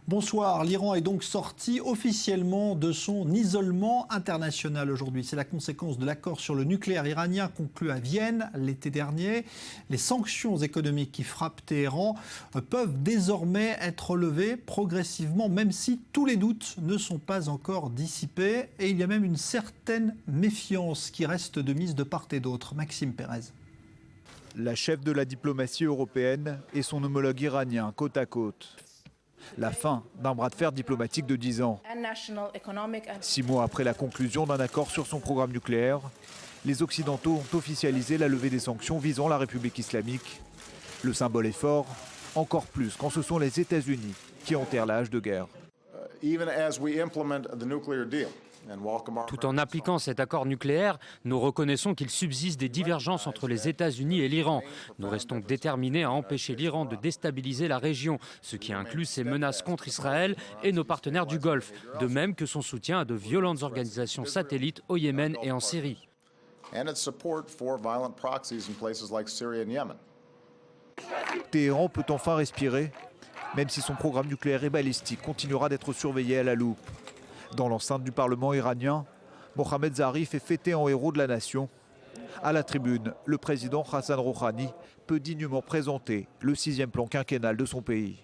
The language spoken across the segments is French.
Bonsoir, l'Iran est donc sorti officiellement de son isolement international aujourd'hui. C'est la conséquence de l'accord sur le nucléaire iranien conclu à Vienne l'été dernier. Les sanctions économiques qui frappent Téhéran peuvent désormais être levées progressivement, même si tous les doutes ne sont pas encore dissipés. Et il y a même une certaine méfiance qui reste de mise de part et d'autre. Maxime Pérez. La chef de la diplomatie européenne et son homologue iranien côte à côte. La fin d'un bras de fer diplomatique de 10 ans. 6 mois après la conclusion d'un accord sur son programme nucléaire, les Occidentaux ont officialisé la levée des sanctions visant la République islamique. Le symbole est fort, encore plus quand ce sont les États-Unis qui enterrent l'âge de guerre. Tout en appliquant cet accord nucléaire, nous reconnaissons qu'il subsiste des divergences entre les États-Unis et l'Iran. Nous restons déterminés à empêcher l'Iran de déstabiliser la région, ce qui inclut ses menaces contre Israël et nos partenaires du Golfe, de même que son soutien à de violentes organisations satellites au Yémen et en Syrie. Téhéran peut enfin respirer, même si son programme nucléaire et balistique continuera d'être surveillé à la loupe. Dans l'enceinte du Parlement iranien, Mohamed Zarif est fêté en héros de la nation. À la tribune, le président Hassan Rouhani peut dignement présenter le 6e plan quinquennal de son pays.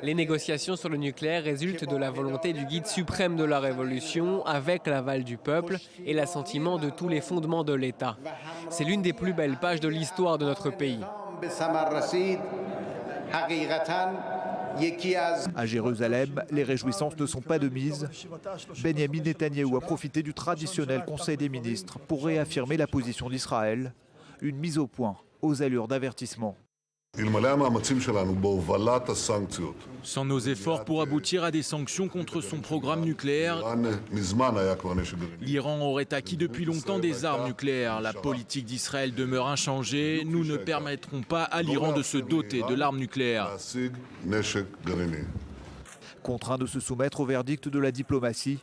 Les négociations sur le nucléaire résultent de la volonté du guide suprême de la révolution, avec l'aval du peuple et l'assentiment de tous les fondements de l'État. C'est l'une des plus belles pages de l'histoire de notre pays. À Jérusalem, les réjouissances ne sont pas de mise. Benyamin Netanyahou a profité du traditionnel Conseil des ministres pour réaffirmer la position d'Israël, une mise au point aux allures d'avertissement. Sans nos efforts pour aboutir à des sanctions contre son programme nucléaire, l'Iran aurait acquis depuis longtemps des armes nucléaires. La politique d'Israël demeure inchangée. Nous ne permettrons pas à l'Iran de se doter de l'arme nucléaire. Contraint de se soumettre au verdict de la diplomatie,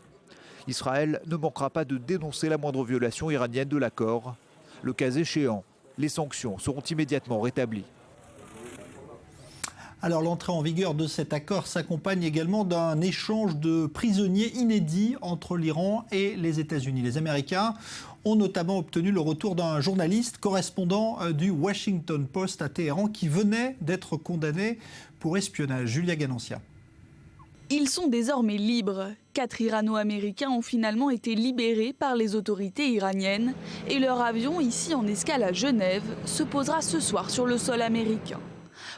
Israël ne manquera pas de dénoncer la moindre violation iranienne de l'accord. Le cas échéant, les sanctions seront immédiatement rétablies. Alors l'entrée en vigueur de cet accord s'accompagne également d'un échange de prisonniers inédit entre l'Iran et les États-Unis. Les Américains ont notamment obtenu le retour d'un journaliste correspondant du Washington Post à Téhéran qui venait d'être condamné pour espionnage. Julia Ganancia. Ils sont désormais libres. 4 Irano-Américains ont finalement été libérés par les autorités iraniennes et leur avion, ici en escale à Genève, se posera ce soir sur le sol américain.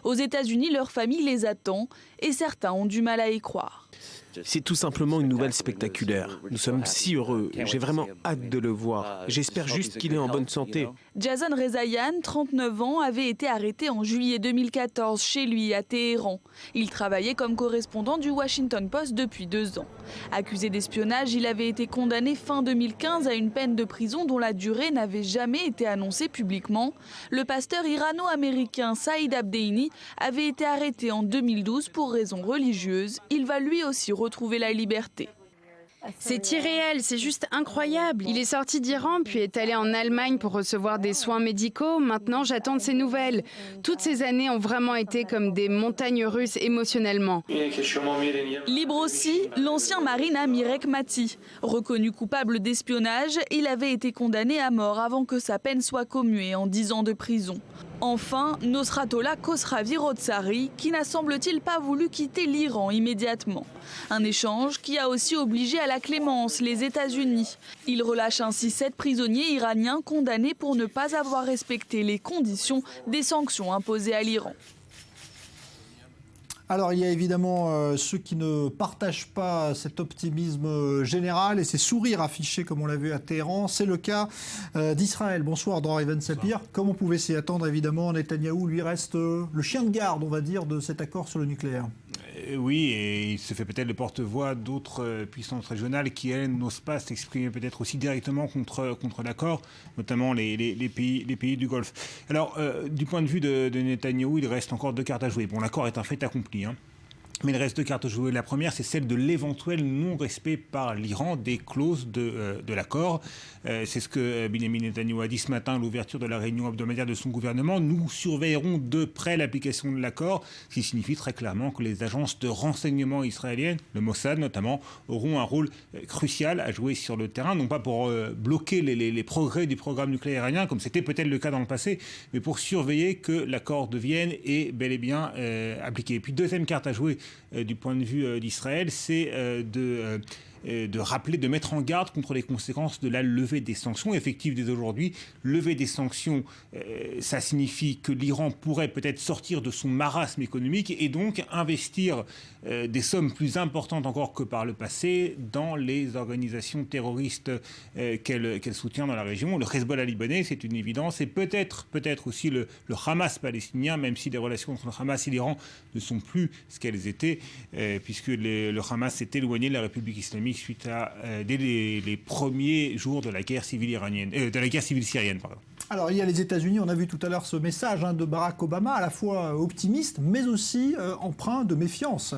Aux États-Unis, leur famille les attend et certains ont du mal à y croire. C'est tout simplement une nouvelle spectaculaire. Nous sommes si heureux. J'ai vraiment hâte de le voir. J'espère juste qu'il est en bonne santé. Jason Rezaian, 39 ans, avait été arrêté en juillet 2014 chez lui à Téhéran. Il travaillait comme correspondant du Washington Post depuis 2 ans. Accusé d'espionnage, il avait été condamné fin 2015 à une peine de prison dont la durée n'avait jamais été annoncée publiquement. Le pasteur irano-américain Saïd Abdeini avait été arrêté en 2012 pour raisons religieuses. Il va lui aussi retrouver la liberté. C'est irréel, c'est juste incroyable. Il est sorti d'Iran puis est allé en Allemagne pour recevoir des soins médicaux. Maintenant, j'attends de ses nouvelles. Toutes ces années ont vraiment été comme des montagnes russes émotionnellement. Libre aussi, l'ancien marine Amir Hekmati. Reconnu coupable d'espionnage, il avait été condamné à mort avant que sa peine soit commuée en 10 ans de prison. Enfin, Nosratollah Khosravi-Rotsari, qui n'a semble-t-il pas voulu quitter l'Iran immédiatement. Un échange qui a aussi obligé à la clémence les États-Unis. Il relâche ainsi 7 prisonniers iraniens condamnés pour ne pas avoir respecté les conditions des sanctions imposées à l'Iran. Alors il y a évidemment ceux qui ne partagent pas cet optimisme général et ces sourires affichés comme on l'a vu à Téhéran. C'est le cas d'Israël. Bonsoir Dror Even Sapir. Comme on pouvait s'y attendre évidemment, Netanyahou lui reste le chien de garde on va dire de cet accord sur le nucléaire. Oui, et il se fait peut-être le porte-voix d'autres puissances régionales qui, elles, n'osent pas s'exprimer peut-être aussi directement contre l'accord, notamment les pays du Golfe. Alors, du point de vue de Netanyahou, il reste encore 2 cartes à jouer. Bon, l'accord est un fait accompli, hein. Mais il reste deux cartes à jouer. La première, c'est celle de l'éventuel non-respect par l'Iran des clauses de l'accord. C'est ce que Benjamin Netanyahu a dit ce matin à l'ouverture de la réunion hebdomadaire de son gouvernement. Nous surveillerons de près l'application de l'accord, ce qui signifie très clairement que les agences de renseignement israéliennes, le Mossad notamment, auront un rôle crucial à jouer sur le terrain, non pas pour bloquer les progrès du programme nucléaire iranien, comme c'était peut-être le cas dans le passé, mais pour surveiller que l'accord de Vienne est bel et bien appliqué. Et puis deuxième carte à jouer du point de vue d'Israël, c'est de rappeler, de mettre en garde contre les conséquences de la levée des sanctions effectives dès aujourd'hui. Lever des sanctions, ça signifie que l'Iran pourrait peut-être sortir de son marasme économique et donc investir des sommes plus importantes encore que par le passé dans les organisations terroristes qu'elle soutient dans la région. Le Hezbollah libanais, c'est une évidence, et peut-être aussi le Hamas palestinien, même si les relations entre le Hamas et l'Iran ne sont plus ce qu'elles étaient, puisque le Hamas s'est éloigné de la République islamique suite à dès les premiers jours de la guerre civile iranienne, de la guerre civile syrienne, pardon. Alors il y a les États-Unis, on a vu tout à l'heure ce message de Barack Obama, à la fois optimiste, mais aussi empreint de méfiance.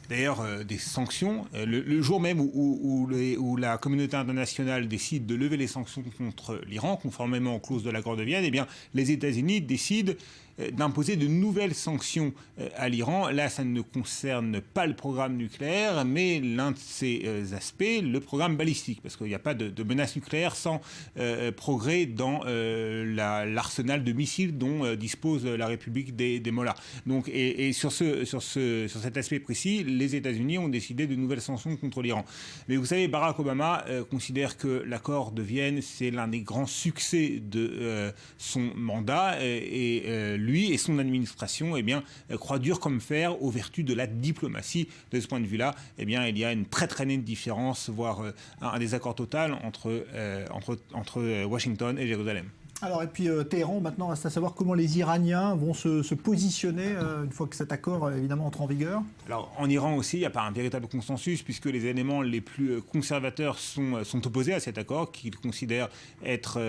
D'ailleurs, des sanctions, le jour même où la communauté internationale décide de lever les sanctions contre l'Iran, conformément aux clauses de l'accord de Vienne, eh bien, les États-Unis décident d'imposer de nouvelles sanctions à l'Iran. Là, ça ne concerne pas le programme nucléaire, mais l'un de ses aspects, le programme balistique, parce qu'il n'y a pas de menace nucléaire sans progrès dans l'arsenal de missiles dont dispose la République des Mollahs. Donc, et sur cet aspect précis, les États-Unis ont décidé de nouvelles sanctions contre l'Iran. Mais vous savez, Barack Obama considère que l'accord de Vienne, c'est l'un des grands succès de son mandat, et lui et son administration croient dur comme fer aux vertus de la diplomatie. De ce point de vue-là, il y a une très très nette différence, voire un désaccord total entre Washington et Jérusalem. Alors, et puis Téhéran, maintenant, reste à savoir comment les Iraniens vont se positionner une fois que cet accord, évidemment, entre en vigueur. Alors, en Iran aussi, il n'y a pas un véritable consensus, puisque les éléments les plus conservateurs sont opposés à cet accord, qu'ils considèrent être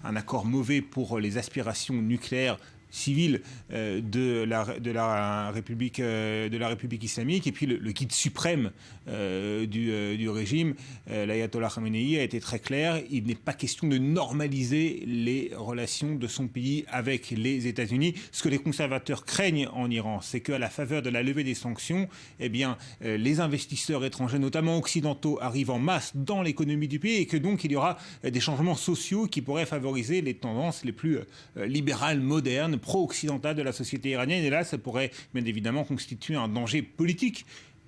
un accord mauvais pour les aspirations nucléaires civile de la République islamique. Et puis le guide suprême du régime, l'ayatollah Khamenei, a été très clair. Il n'est pas question de normaliser les relations de son pays avec les États-Unis. Ce que les conservateurs craignent en Iran, c'est qu'à la faveur de la levée des sanctions, les investisseurs étrangers, notamment occidentaux, arrivent en masse dans l'économie du pays, et que donc il y aura des changements sociaux qui pourraient favoriser les tendances les plus libérales, modernes, pro-occidentale de la société iranienne. Et là, ça pourrait bien évidemment constituer un danger politique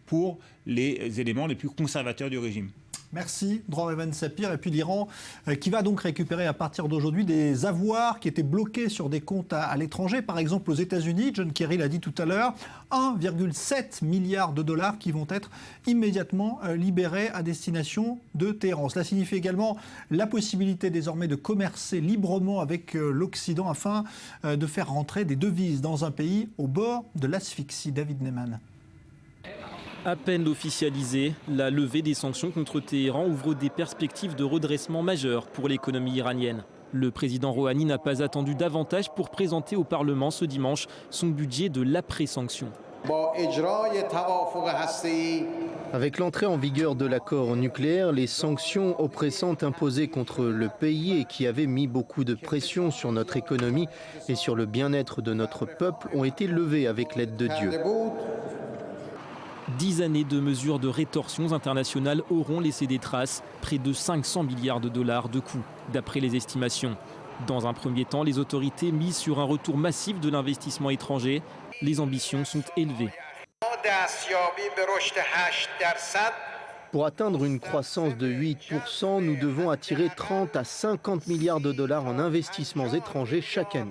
pour les éléments les plus conservateurs du régime. Merci, Dror Evan Sapir. Et puis l'Iran qui va donc récupérer à partir d'aujourd'hui des avoirs qui étaient bloqués sur des comptes à l'étranger. Par exemple, aux États-Unis, John Kerry l'a dit tout à l'heure, 1,7 milliard de dollars qui vont être immédiatement libérés à destination de Téhéran. Cela signifie également la possibilité désormais de commercer librement avec l'Occident afin de faire rentrer des devises dans un pays au bord de l'asphyxie. David Neyman. À peine officialisée, la levée des sanctions contre Téhéran ouvre des perspectives de redressement majeures pour l'économie iranienne. Le président Rouhani n'a pas attendu davantage pour présenter au Parlement ce dimanche son budget de l'après-sanction. Avec l'entrée en vigueur de l'accord nucléaire, les sanctions oppressantes imposées contre le pays et qui avaient mis beaucoup de pression sur notre économie et sur le bien-être de notre peuple ont été levées avec l'aide de Dieu. 10 années de mesures de rétorsions internationales auront laissé des traces, près de 500 milliards de dollars de coûts, d'après les estimations. Dans un premier temps, les autorités misent sur un retour massif de l'investissement étranger. Les ambitions sont élevées. Pour atteindre une croissance de 8%, nous devons attirer 30 à 50 milliards de dollars en investissements étrangers chaque année.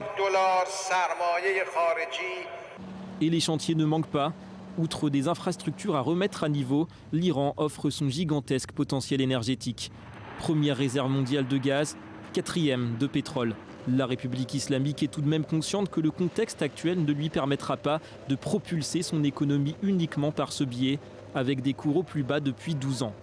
Et les chantiers ne manquent pas. Outre des infrastructures à remettre à niveau, l'Iran offre son gigantesque potentiel énergétique. Première réserve mondiale de gaz, quatrième de pétrole. La République islamique est tout de même consciente que le contexte actuel ne lui permettra pas de propulser son économie uniquement par ce biais, avec des cours au plus bas depuis 12 ans.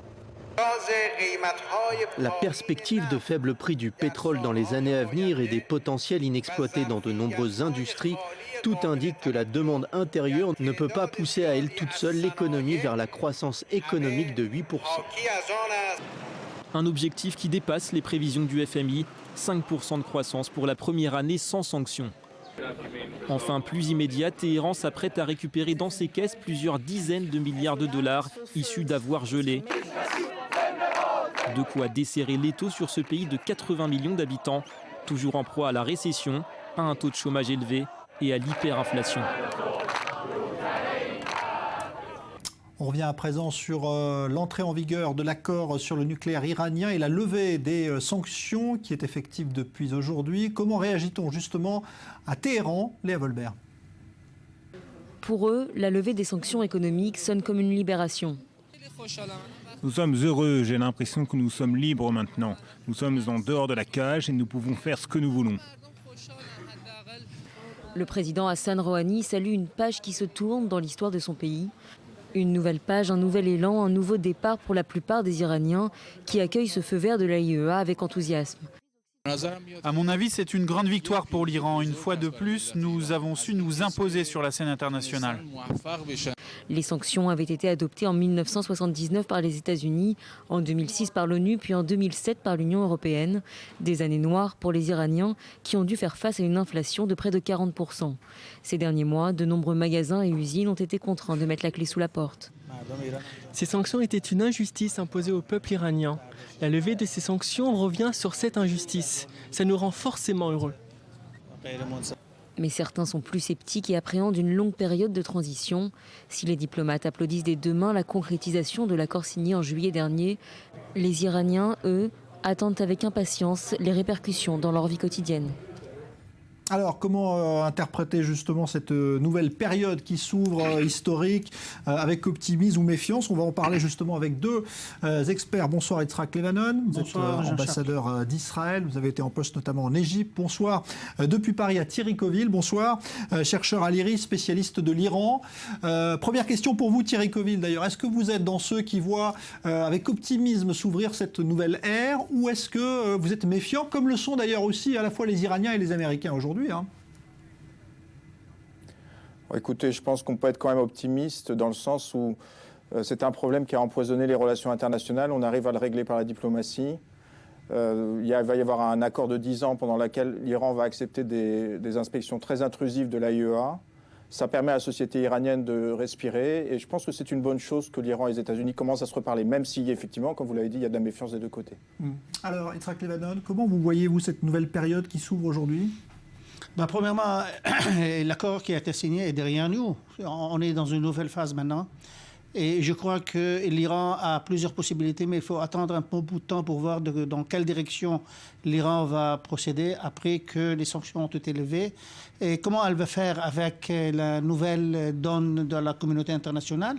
La perspective de faible prix du pétrole dans les années à venir et des potentiels inexploités dans de nombreuses industries, tout indique que la demande intérieure ne peut pas pousser à elle toute seule l'économie vers la croissance économique de 8%. Un objectif qui dépasse les prévisions du FMI, 5% de croissance pour la première année sans sanctions. Enfin, plus immédiat, Téhéran s'apprête à récupérer dans ses caisses plusieurs dizaines de milliards de dollars issus d'avoirs gelés. De quoi desserrer l'étau sur ce pays de 80 millions d'habitants, toujours en proie à la récession, à un taux de chômage élevé et à l'hyperinflation. On revient à présent sur l'entrée en vigueur de l'accord sur le nucléaire iranien et la levée des sanctions qui est effective depuis aujourd'hui. Comment réagit-on justement à Téhéran, Léa Volbert? Pour eux, la levée des sanctions économiques sonne comme une libération. Nous sommes heureux, j'ai l'impression que nous sommes libres maintenant. Nous sommes en dehors de la cage et nous pouvons faire ce que nous voulons. Le président Hassan Rouhani salue une page qui se tourne dans l'histoire de son pays. Une nouvelle page, un nouvel élan, un nouveau départ pour la plupart des Iraniens qui accueillent ce feu vert de l'AIEA avec enthousiasme. À mon avis, c'est une grande victoire pour l'Iran. Une fois de plus, nous avons su nous imposer sur la scène internationale. Les sanctions avaient été adoptées en 1979 par les États-Unis, en 2006 par l'ONU, puis en 2007 par l'Union européenne. Des années noires pour les Iraniens qui ont dû faire face à une inflation de près de 40%. Ces derniers mois, de nombreux magasins et usines ont été contraints de mettre la clé sous la porte. Ces sanctions étaient une injustice imposée au peuple iranien. La levée de ces sanctions revient sur cette injustice. Ça nous rend forcément heureux. Mais certains sont plus sceptiques et appréhendent une longue période de transition. Si les diplomates applaudissent dès demain la concrétisation de l'accord signé en juillet dernier, les Iraniens, eux, attendent avec impatience les répercussions dans leur vie quotidienne. Alors, comment interpréter justement cette nouvelle période qui s'ouvre, historique, avec optimisme ou méfiance? On va en parler justement avec deux experts. Bonsoir Yitzhak Levanon, vous êtes ambassadeur d'Israël, vous avez été en poste notamment en Égypte. Bonsoir depuis Paris à Thierry Coville, bonsoir, chercheur à l'IRIS, spécialiste de l'Iran. Première question pour vous Thierry Coville d'ailleurs, est-ce que vous êtes dans ceux qui voient avec optimisme s'ouvrir cette nouvelle ère ou est-ce que vous êtes méfiant, comme le sont d'ailleurs aussi à la fois les Iraniens et les Américains aujourd'hui? Écoutez, je pense qu'on peut être quand même optimiste dans le sens où c'est un problème qui a empoisonné les relations internationales. On arrive à le régler par la diplomatie. Il va y avoir un accord de 10 ans pendant lequel l'Iran va accepter des inspections très intrusives de l'AIEA. Ça permet à la société iranienne de respirer et je pense que c'est une bonne chose que l'Iran et les États-Unis commencent à se reparler, même si effectivement, comme vous l'avez dit, il y a de la méfiance des deux côtés. Alors, Yitzhak Levanon, comment vous voyez-vous cette nouvelle période qui s'ouvre aujourd'hui? Premièrement, l'accord qui a été signé est derrière nous. On est dans une nouvelle phase maintenant. Et je crois que l'Iran a plusieurs possibilités, mais il faut attendre un peu de temps pour voir dans quelle direction l'Iran va procéder après que les sanctions ont été levées. Et comment elle va faire avec la nouvelle donne de la communauté internationale?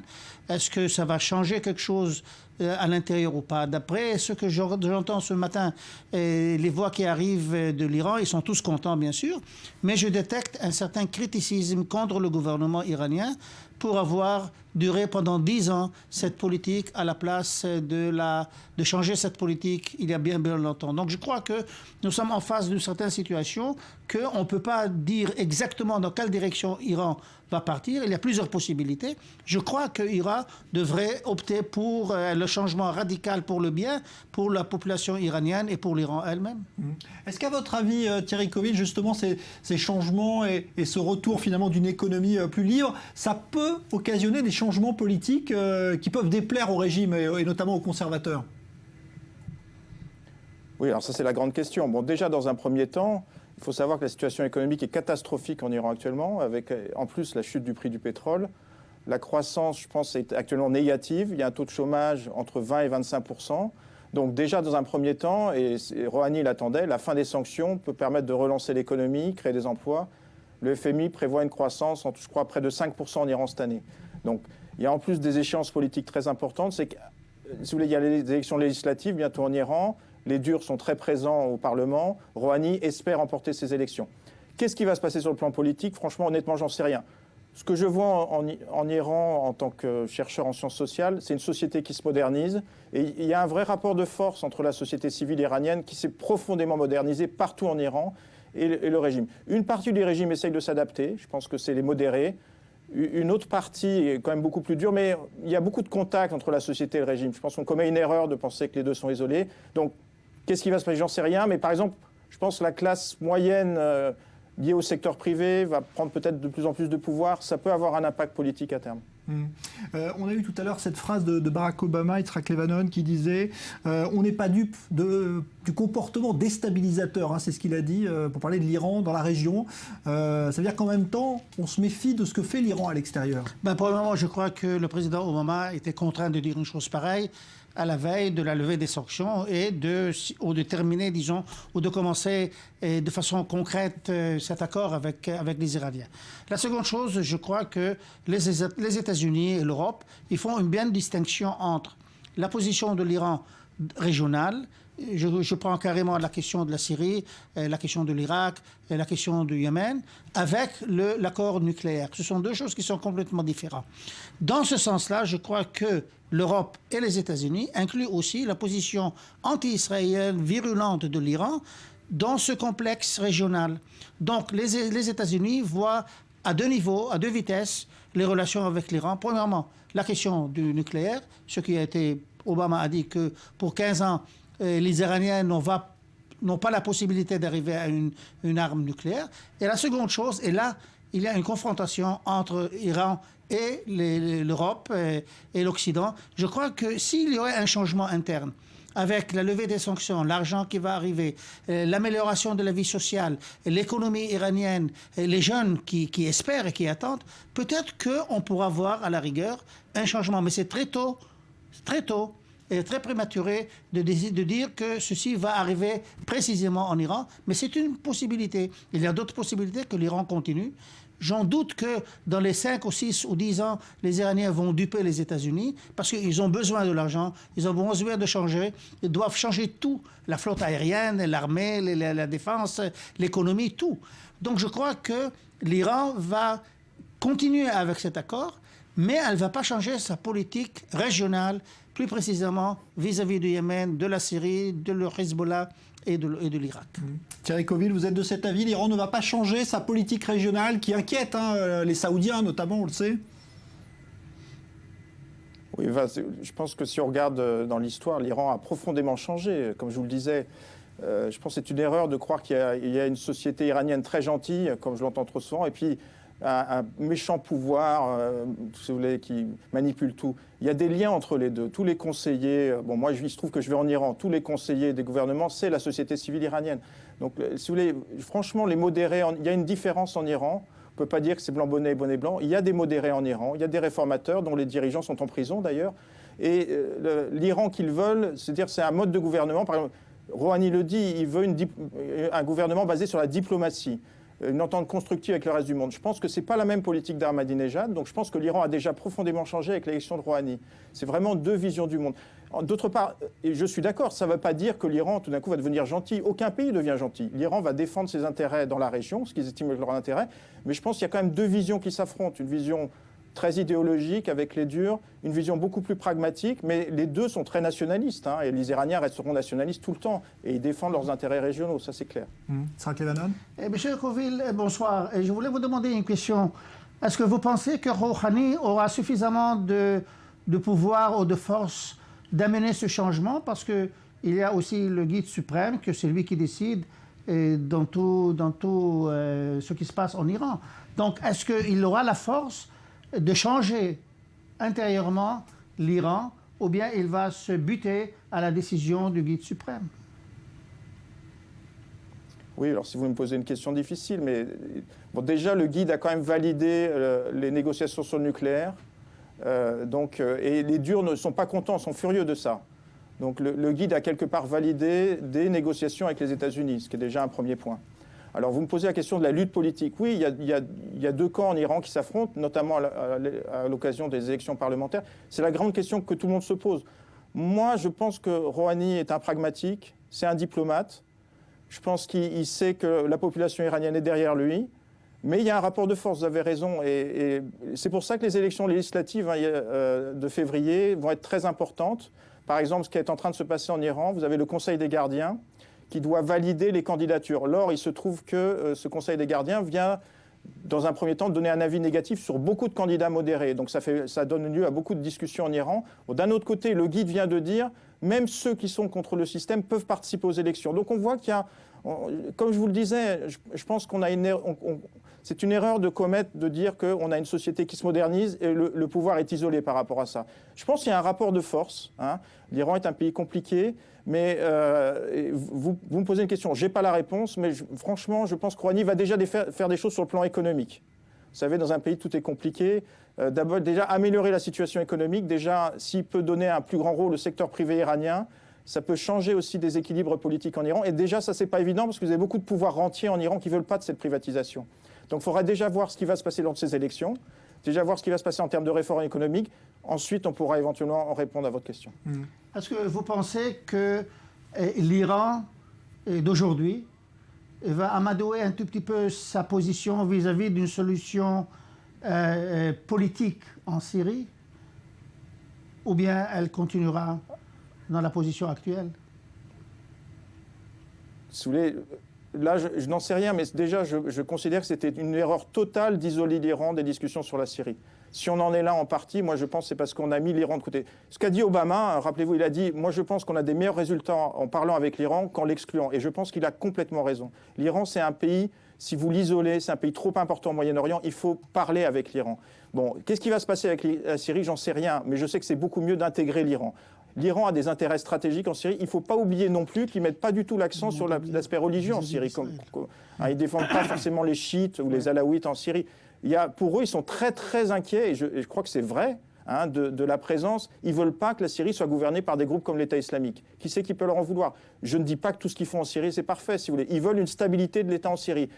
Est-ce que ça va changer quelque chose à l'intérieur ou pas? D'après ce que j'entends ce matin, les voix qui arrivent de l'Iran, ils sont tous contents bien sûr, mais je détecte un certain criticisme contre le gouvernement iranien pour avoir duré pendant 10 ans cette politique à la place de changer cette politique il y a bien longtemps. Donc je crois que nous sommes en face d'une certaine situation qu'on ne peut pas dire exactement dans quelle direction l'Iran va partir. Il y a plusieurs possibilités. Je crois que l'Iran devrait opter pour le changement radical pour le bien, pour la population iranienne et pour l'Iran elle-même. Est-ce qu'à votre avis, Thierry Coville, justement, ces changements et ce retour finalement d'une économie plus libre, ça peut occasionner des changements politiques qui peuvent déplaire au régime et notamment aux conservateurs? Oui, alors ça c'est la grande question. Bon, déjà dans un premier temps, il faut savoir que la situation économique est catastrophique en Iran actuellement, avec en plus la chute du prix du pétrole. La croissance, je pense, est actuellement négative. Il y a un taux de chômage entre 20 et 25%. Donc déjà, dans un premier temps, et Rouhani l'attendait, la fin des sanctions peut permettre de relancer l'économie, créer des emplois. Le FMI prévoit une croissance, je crois, près de 5% en Iran cette année. Donc il y a en plus des échéances politiques très importantes. C'est que, si vous voulez, il y a les élections législatives bientôt en Iran. Les durs sont très présents au Parlement. Rouhani espère remporter ces élections. Qu'est-ce qui va se passer sur le plan politique? Franchement, honnêtement, j'en sais rien. Ce que je vois en Iran en tant que chercheur en sciences sociales, c'est une société qui se modernise. Et il y a un vrai rapport de force entre la société civile iranienne qui s'est profondément modernisée partout en Iran et le régime. Une partie du régime essaye de s'adapter. Je pense que c'est les modérés. Une autre partie est quand même beaucoup plus dure, mais il y a beaucoup de contacts entre la société et le régime. Je pense qu'on commet une erreur de penser que les deux sont isolés. Donc, qu'est-ce qui va se passer? J'en sais rien. Mais par exemple, je pense que la classe moyenne liée au secteur privé va prendre peut-être de plus en plus de pouvoir. Ça peut avoir un impact politique à terme. On a eu tout à l'heure cette phrase de Barack Obama, Yitzhak Levanon, qui disait on n'est pas dupe du comportement déstabilisateur, hein, c'est ce qu'il a dit pour parler de l'Iran dans la région. Ça veut dire qu'en même temps, on se méfie de ce que fait l'Iran à l'extérieur. Pour le moment, je crois que le président Obama était contraint de dire une chose pareille à la veille de la levée des sanctions et de terminer, disons, ou de commencer de façon concrète cet accord avec les Iraniens. La seconde chose, je crois que les États-Unis et l'Europe, ils font une bien distinction entre la position de l'Iran régionale. Je prends carrément la question de la Syrie, la question de l'Irak, la question du Yémen, avec l'accord nucléaire. Ce sont deux choses qui sont complètement différentes. Dans ce sens-là, je crois que l'Europe et les États-Unis incluent aussi la position anti-israélienne virulente de l'Iran dans ce complexe régional. Donc les États-Unis voient à deux niveaux, à deux vitesses, les relations avec l'Iran. Premièrement, la question du nucléaire, ce qui a été... Obama a dit que pour 15 ans, les Iraniens n'ont pas la possibilité d'arriver à une arme nucléaire. Et la seconde chose, et là, il y a une confrontation entre l'Iran et l'Europe et l'Occident. Je crois que s'il y aurait un changement interne, avec la levée des sanctions, l'argent qui va arriver, l'amélioration de la vie sociale, l'économie iranienne, les jeunes qui espèrent et qui attendent, peut-être qu'on pourra voir à la rigueur un changement. Mais c'est très tôt et très prématuré de dire que ceci va arriver précisément en Iran, mais c'est une possibilité. Il y a d'autres possibilités que l'Iran continue. J'en doute que dans les 5 ou 6 ou 10 ans, les Iraniens vont duper les États-Unis parce qu'ils ont besoin de l'argent, ils ont besoin de changer, ils doivent changer tout, la flotte aérienne, l'armée, la défense, l'économie, tout. Donc je crois que l'Iran va continuer avec cet accord, mais elle ne va pas changer sa politique régionale, plus précisément vis-à-vis du Yémen, de la Syrie, de le Hezbollah et de l'Irak. Thierry Coville, vous êtes de cet avis? L'Iran ne va pas changer sa politique régionale qui inquiète les Saoudiens notamment, on le sait? Oui, je pense que si on regarde dans l'histoire, l'Iran a profondément changé. Comme je vous le disais, je pense que c'est une erreur de croire qu'il y a une société iranienne très gentille, comme je l'entends trop souvent, et puis un méchant pouvoir, si vous voulez, qui manipule tout. Il y a des liens entre les deux. Tous les conseillers, bon, moi, il se trouve que je vais en Iran, tous les conseillers des gouvernements, c'est la société civile iranienne. Donc, si vous voulez, franchement, les modérés, il y a une différence en Iran. On ne peut pas dire que c'est blanc bonnet et bonnet blanc. Il y a des modérés en Iran, il y a des réformateurs dont les dirigeants sont en prison d'ailleurs. Et l'Iran qu'ils veulent, c'est-à-dire c'est un mode de gouvernement. Par exemple, Rouhani le dit, il veut un gouvernement basé sur la diplomatie, une entente constructive avec le reste du monde. Je pense que ce n'est pas la même politique d'Ahmadinejad, donc je pense que l'Iran a déjà profondément changé avec l'élection de Rouhani. C'est vraiment deux visions du monde. D'autre part, et je suis d'accord, ça ne veut pas dire que l'Iran tout d'un coup va devenir gentil. Aucun pays devient gentil. L'Iran va défendre ses intérêts dans la région, ce qu'ils estiment être leur intérêt, mais je pense qu'il y a quand même deux visions qui s'affrontent. Une vision très idéologique avec les durs, une vision beaucoup plus pragmatique, mais les deux sont très nationalistes, hein, et les Iraniens resteront nationalistes tout le temps, et ils défendent leurs intérêts régionaux, ça c'est clair. Yitzhak Levanon. Monsieur Coville, bonsoir. Et je voulais vous demander une question. Est-ce que vous pensez que Rouhani aura suffisamment de pouvoir ou de force d'amener ce changement? Parce qu'il y a aussi le guide suprême, que c'est lui qui décide dans tout ce qui se passe en Iran. Donc, est-ce qu'il aura la force de changer intérieurement l'Iran, ou bien il va se buter à la décision du guide suprême? Oui, alors si vous me posez une question difficile, mais bon, déjà le guide a quand même validé les négociations sur le nucléaire, et les durs ne sont pas contents, sont furieux de ça. Donc le guide a quelque part validé des négociations avec les États-Unis, ce qui est déjà un premier point. Alors, vous me posez la question de la lutte politique. Oui, il y a deux camps en Iran qui s'affrontent, notamment à l'occasion des élections parlementaires. C'est la grande question que tout le monde se pose. Moi, je pense que Rouhani est un pragmatique, c'est un diplomate. Je pense qu'il sait que la population iranienne est derrière lui, Mais il y a un rapport de force, vous avez raison, et c'est pour ça que les élections législatives de février vont être très importantes. Par exemple, ce qui est en train de se passer en Iran, vous avez le Conseil des gardiens qui doit valider les candidatures. Or, il se trouve que ce Conseil des gardiens vient, dans un premier temps, donner un avis négatif sur beaucoup de candidats modérés. Donc ça donne lieu à beaucoup de discussions en Iran. D'un autre côté, le guide vient de dire, même ceux qui sont contre le système peuvent participer aux élections. Donc on voit qu'il y a, comme je vous le disais, je pense qu'on a c'est une erreur de commettre de dire qu'on a une société qui se modernise et le pouvoir est isolé par rapport à ça. Je pense qu'il y a un rapport de force. L'Iran est un pays compliqué, mais vous me posez une question. Je n'ai pas la réponse, mais franchement, je pense que Rouhani va déjà faire des choses sur le plan économique. Vous savez, dans un pays, tout est compliqué. D'abord, déjà, améliorer la situation économique. Déjà, s'il peut donner un plus grand rôle au secteur privé iranien, ça peut changer aussi des équilibres politiques en Iran. Et déjà, ça, c'est pas évident parce que vous avez beaucoup de pouvoirs rentiers en Iran qui ne veulent pas de cette privatisation. Donc il faudra déjà voir ce qui va se passer lors de ces élections, déjà voir ce qui va se passer en termes de réforme économique. Ensuite, on pourra éventuellement répondre à votre question. Est-ce que vous pensez que l'Iran d'aujourd'hui va amadouer un tout petit peu sa position vis-à-vis d'une solution politique en Syrie, ou bien elle continuera dans la position actuelle? Si vous voulez, là, je n'en sais rien, mais déjà, je considère que c'était une erreur totale d'isoler l'Iran des discussions sur la Syrie. Si on en est là en partie, moi, je pense que c'est parce qu'on a mis l'Iran de côté. Ce qu'a dit Obama, rappelez-vous, il a dit « Moi, je pense qu'on a des meilleurs résultats en parlant avec l'Iran qu'en l'excluant ». Et je pense qu'il a complètement raison. L'Iran, c'est un pays, si vous l'isolez, c'est un pays trop important au Moyen-Orient, il faut parler avec l'Iran. Bon, qu'est-ce qui va se passer avec la Syrie? J'en sais rien, mais je sais que c'est beaucoup mieux d'intégrer l'Iran. L'Iran a des intérêts stratégiques en Syrie. Il ne faut pas oublier non plus qu'ils ne mettent pas du tout l'accent sur l'aspect religieux en Syrie. Ils ne défendent pas forcément les chiites ou les alaouites en Syrie. Pour eux, ils sont très très inquiets, et je crois que c'est vrai, de la présence. Ils ne veulent pas que la Syrie soit gouvernée par des groupes comme l'État islamique. Qui c'est qui peut leur en vouloir? Je ne dis pas que tout ce qu'ils font en Syrie, c'est parfait, si vous voulez. Ils veulent une stabilité de l'État en Syrie.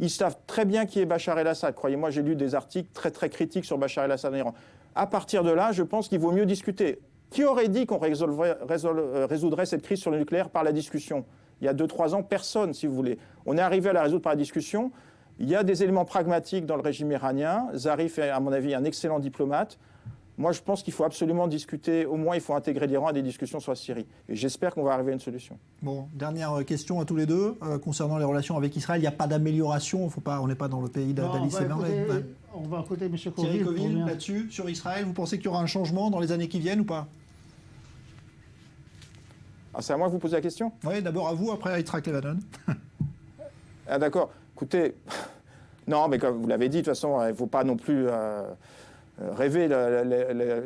Ils savent très bien qui est Bachar el-Assad. Croyez-moi, j'ai lu des articles très très critiques sur Bachar el-Assad en Iran. À partir de là, je pense qu'il vaut mieux discuter. Qui aurait dit qu'on résoudrait cette crise sur le nucléaire par la discussion? Il y a 2-3 ans, personne, si vous voulez. On est arrivé à la résoudre par la discussion. Il y a des éléments pragmatiques dans le régime iranien. Zarif est, à mon avis, un excellent diplomate. Moi, je pense qu'il faut absolument discuter, au moins il faut intégrer l'Iran à des discussions sur la Syrie. Et j'espère qu'on va arriver à une solution. Bon, dernière question à tous les deux. Concernant les relations avec Israël, il n'y a pas d'amélioration. On n'est pas dans le pays d'Alice et Merveille. On va écouter M. Thierry Coville, là-dessus, sur Israël. Vous pensez qu'il y aura un changement dans les années qui viennent ou pas? C'est à moi que vous posez la question? Oui, d'abord à vous, après à Yitzhak Levanon. Ah d'accord. Écoutez, non, mais comme vous l'avez dit, de toute façon, il ne faut pas non plus rêver.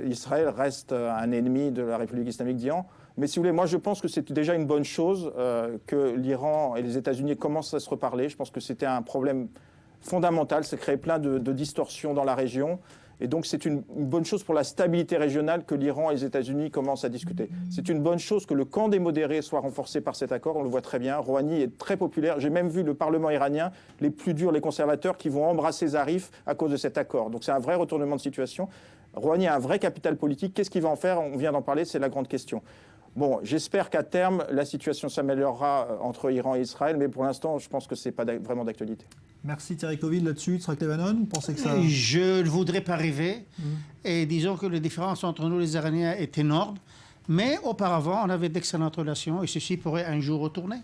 Israël reste un ennemi de la République islamique d'Iran. Mais si vous voulez, moi je pense que c'est déjà une bonne chose que l'Iran et les États-Unis commencent à se reparler. Je pense que c'était un problème fondamental, ça crée plein de distorsions dans la région. Et donc c'est une bonne chose pour la stabilité régionale que l'Iran et les États-Unis commencent à discuter. C'est une bonne chose que le camp des modérés soit renforcé par cet accord, on le voit très bien. Rouhani est très populaire. J'ai même vu le Parlement iranien, les plus durs, les conservateurs, qui vont embrasser Zarif à cause de cet accord. Donc c'est un vrai retournement de situation. Rouhani a un vrai capital politique. Qu'est-ce qu'il va en faire? On vient d'en parler, c'est la grande question. Bon, j'espère qu'à terme, la situation s'améliorera entre Iran et Israël, mais pour l'instant, je pense que ce n'est pas vraiment d'actualité. Merci Thierry Coville là-dessus. Yitzhak Levanon, vous pensez que ça... Je ne voudrais pas rêver. Et disons que les différences entre nous, les Iraniens, est énorme. Mais auparavant, on avait d'excellentes relations et ceci pourrait un jour retourner.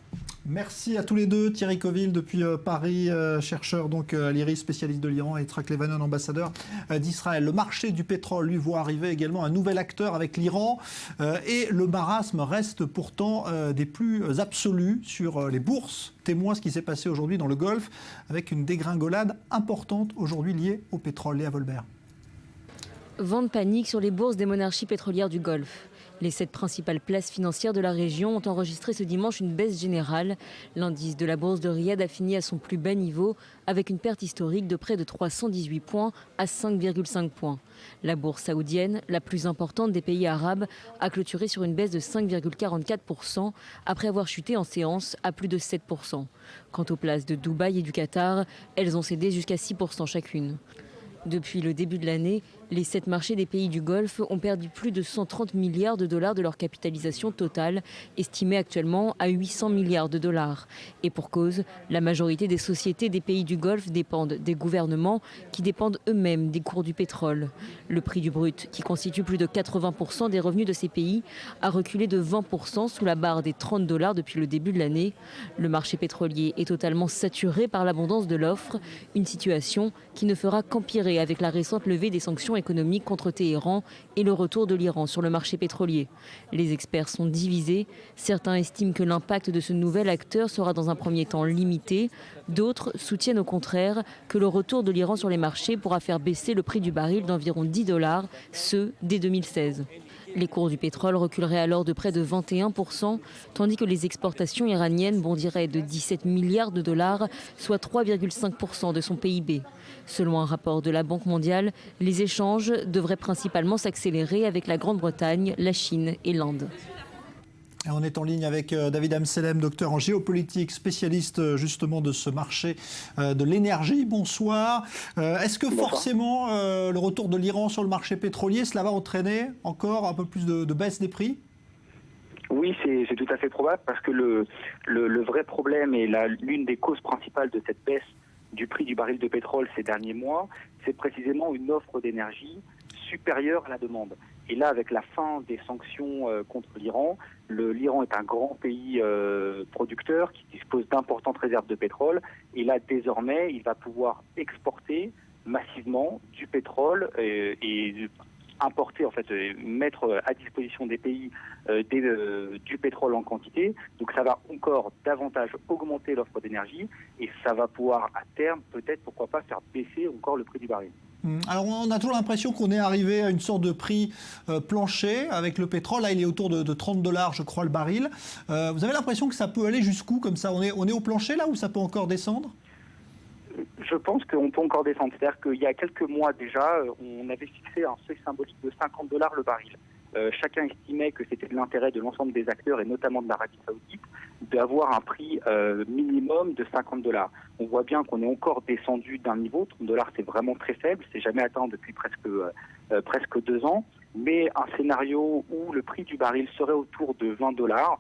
Merci à tous les deux. Thierry Coville depuis Paris, chercheur donc à l'IRIS, spécialiste de l'Iran, et Yitzhak Levanon, ambassadeur d'Israël. Le marché du pétrole, lui, voit arriver également un nouvel acteur avec l'Iran. Et le marasme reste pourtant des plus absolus sur les bourses. Témoin ce qui s'est passé aujourd'hui dans le Golfe, avec une dégringolade importante aujourd'hui liée au pétrole. Léa Volbert. Vent de panique sur les bourses des monarchies pétrolières du Golfe. Les 7 principales places financières de la région ont enregistré ce dimanche une baisse générale. L'indice de la bourse de Riyad a fini à son plus bas niveau, avec une perte historique de près de 318 points à 5,5 points. La bourse saoudienne, la plus importante des pays arabes, a clôturé sur une baisse de 5,44% après avoir chuté en séance à plus de 7%. Quant aux places de Dubaï et du Qatar, elles ont cédé jusqu'à 6% chacune. Depuis le début de l'année, Les 7 marchés des pays du Golfe ont perdu plus de 130 milliards de dollars de leur capitalisation totale, estimée actuellement à 800 milliards de dollars. Et pour cause, la majorité des sociétés des pays du Golfe dépendent des gouvernements qui dépendent eux-mêmes des cours du pétrole. Le prix du brut, qui constitue plus de 80% des revenus de ces pays, a reculé de 20% sous la barre des 30 dollars depuis le début de l'année. Le marché pétrolier est totalement saturé par l'abondance de l'offre, une situation qui ne fera qu'empirer avec la récente levée des sanctions économiques contre Téhéran et le retour de l'Iran sur le marché pétrolier. Les experts sont divisés. Certains estiment que l'impact de ce nouvel acteur sera dans un premier temps limité. D'autres soutiennent au contraire que le retour de l'Iran sur les marchés pourra faire baisser le prix du baril d'environ 10 dollars, ce dès 2016. Les cours du pétrole reculeraient alors de près de 21%, tandis que les exportations iraniennes bondiraient de 17 milliards de dollars, soit 3,5% de son PIB. Selon un rapport de la Banque mondiale, les échanges devraient principalement s'accélérer avec la Grande-Bretagne, la Chine et l'Inde. Et on est en ligne avec David Amsellem, docteur en géopolitique, spécialiste justement de ce marché de l'énergie. Bonsoir. Est-ce que forcément le retour de l'Iran sur le marché pétrolier, cela va entraîner encore un peu plus de baisse des prix ? Oui, c'est tout à fait probable parce que le vrai problème et l'une des causes principales de cette baisse du prix du baril de pétrole ces derniers mois, c'est précisément une offre d'énergie supérieure à la demande. Et là, avec la fin des sanctions contre l'Iran, l'Iran est un grand pays producteur qui dispose d'importantes réserves de pétrole. Et là, désormais, il va pouvoir exporter massivement du pétrole et importer, en fait, mettre à disposition des pays du pétrole en quantité. Donc ça va encore davantage augmenter l'offre d'énergie et ça va pouvoir à terme, peut-être, pourquoi pas, faire baisser encore le prix du baril. Alors on a toujours l'impression qu'on est arrivé à une sorte de prix plancher avec le pétrole. Là, il est autour de 30 dollars, je crois, le baril. Vous avez l'impression que ça peut aller jusqu'où comme ça ? On est au plancher là ou ça peut encore descendre ? Je pense qu'on peut encore descendre. C'est-à-dire qu'il y a quelques mois déjà, on avait fixé un seuil symbolique de 50 dollars le baril. Chacun estimait que c'était de l'intérêt de l'ensemble des acteurs et notamment de l'Arabie Saoudite d'avoir un prix minimum de 50 dollars. On voit bien qu'on est encore descendu d'un niveau. 30 dollars, c'est vraiment très faible. C'est jamais atteint depuis presque 2 ans. Mais un scénario où le prix du baril serait autour de 20 dollars,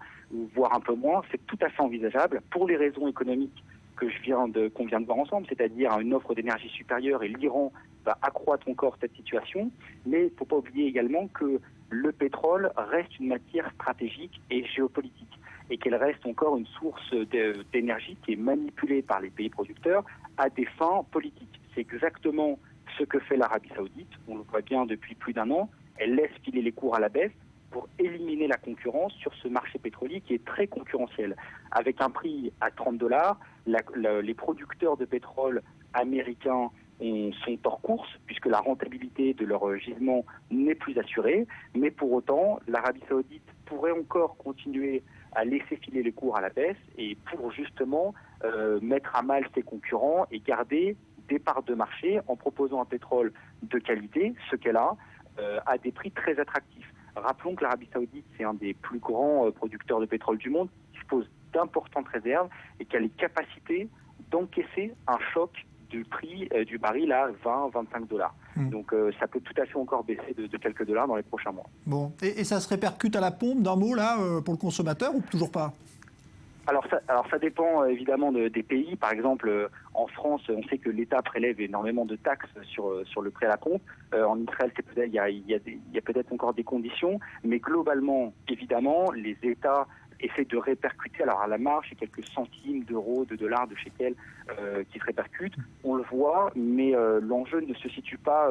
voire un peu moins, c'est tout à fait envisageable pour les raisons économiques qu'on vient de voir ensemble, c'est-à-dire une offre d'énergie supérieure et l'Iran va accroître encore cette situation. Mais il ne faut pas oublier également que le pétrole reste une matière stratégique et géopolitique et qu'elle reste encore une source d'énergie qui est manipulée par les pays producteurs à des fins politiques. C'est exactement ce que fait l'Arabie Saoudite. On le voit bien depuis plus d'1 an. Elle laisse filer les cours à la baisse pour éliminer la concurrence sur ce marché pétrolier qui est très concurrentiel. Avec un prix à 30 dollars, les producteurs de pétrole américains sont hors course puisque la rentabilité de leur gisement n'est plus assurée. Mais pour autant, l'Arabie Saoudite pourrait encore continuer à laisser filer les cours à la baisse et pour justement mettre à mal ses concurrents et garder des parts de marché en proposant un pétrole de qualité, ce qu'elle a, à des prix très attractifs. Rappelons que l'Arabie Saoudite, c'est un des plus grands producteurs de pétrole du monde, qui dispose d'importantes réserves et qui a les capacités d'encaisser un choc du prix du baril à 20-25 dollars. Donc ça peut tout à fait encore baisser de quelques dollars dans les prochains mois. Bon, et ça se répercute à la pompe d'un mot là pour le consommateur ou toujours pas ? Alors ça dépend évidemment des pays. Par exemple, en France, on sait que l'État prélève énormément de taxes sur le prêt à la pompe. En Israël, il y a peut-être encore des conditions, mais globalement, évidemment, les États essaient de répercuter. Alors à la marge, c'est quelques centimes d'euros, de dollars, de shekels qui se répercutent. On le voit, mais l'enjeu ne se situe pas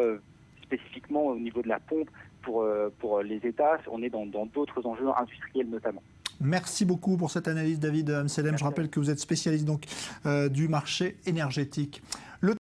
spécifiquement au niveau de la pompe pour les États. On est dans d'autres enjeux industriels notamment. Merci beaucoup pour cette analyse, David Amsellem. Je rappelle que vous êtes spécialiste donc, du marché énergétique.